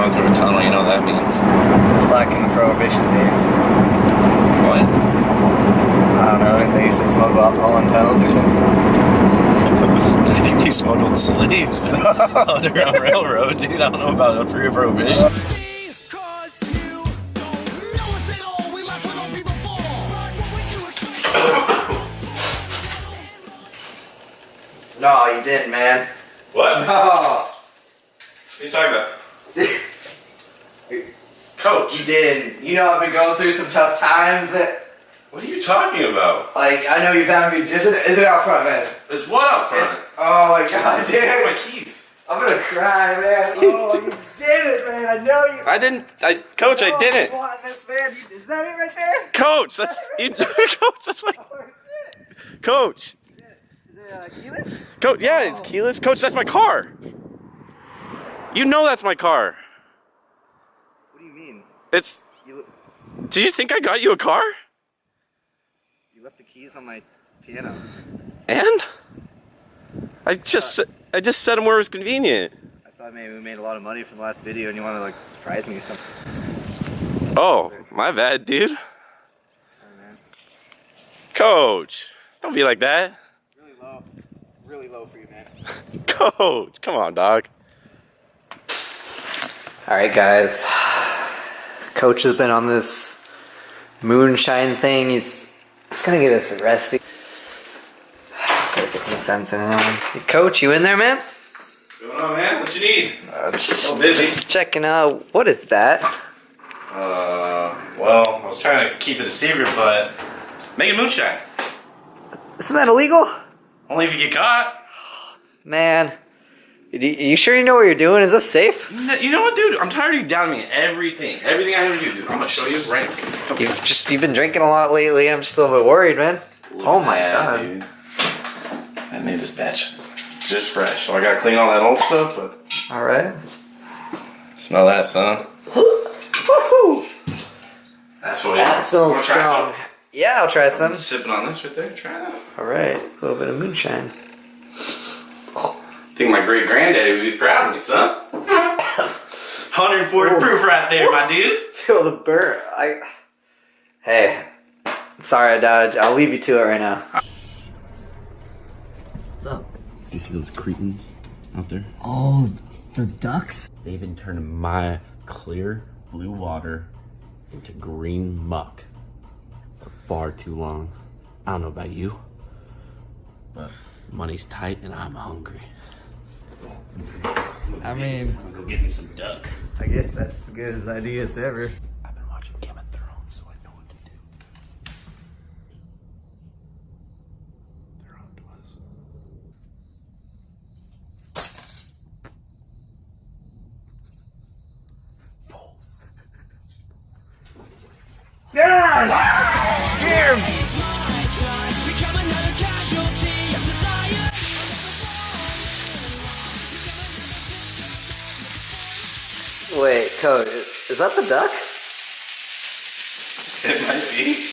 run through a tunnel, you know what that means. It's like in the Prohibition days. What? I don't know, they used to smoke alcohol in tunnels or something. I think they smuggled slaves on the Underground Railroad, dude. I don't know about the pre-Prohibition. No, you didn't, man. What? No. What are you talking about? Coach. You didn't. You know I've been going through some tough times, but... What are you talking about? Like, I know you found me... Is it out front, man? There's what out front? Oh my god, dude. Where are my keys? I'm gonna cry, man. Oh, you did it, man. I know you... I didn't... Coach, I didn't. You want this, man. Is that it right there? Coach, that's... Coach, that's my... Oh, shit. Coach. Is it keyless? Coach, yeah, it's keyless. Coach, that's my car. You know that's my car. What do you mean? It's... Did you think I got you a car? You left the keys on my piano. And? I just set them where it was convenient. I thought maybe we made a lot of money from the last video and you want to like surprise me or something. Oh, my bad, dude. Sorry, man. Coach, don't be like that. Really low. Really low for you, man. Coach, come on, dog. Alright, guys. Coach has been on this moonshine thing. He's gonna get us arrested. Gotta get some sense in him. Hey, Coach, you in there, man? What's going on, man? What you need? Just checking out. What is that? Well, I was trying to keep it a secret, but making moonshine. Isn't that illegal? Only if you get caught. Man, you sure you know what you're doing? Is this safe? You know what, dude? I'm tired of you doubting me. Everything I ever do, dude. I'm gonna show you right now. You've been drinking a lot lately. I'm just a little bit worried, man. Oh my god. Dude. I made this batch just fresh, so I gotta clean all that old stuff, but... Alright. Smell that, son. Woohoo! That's what That smells strong. Yeah, I'll try some. I'm sipping on this right there. Try that. Alright, a little bit of moonshine. I think my great granddaddy would be proud of me, son. 140 proof right there, my dude. Feel the burn. Hey, I'm sorry I died. I'll leave you to it right now. What's up? Do you see those cretins out there? Oh, those ducks? They've been turning my clear blue water into green muck for far too long. I don't know about you, but money's tight and I'm hungry. I mean, I'm gonna go get me some duck. I guess that's as good as ideas ever. I've been watching Game of Thrones, so I know what to do. They're on to us. Fools. Wait, Coach, is that the duck? It might be.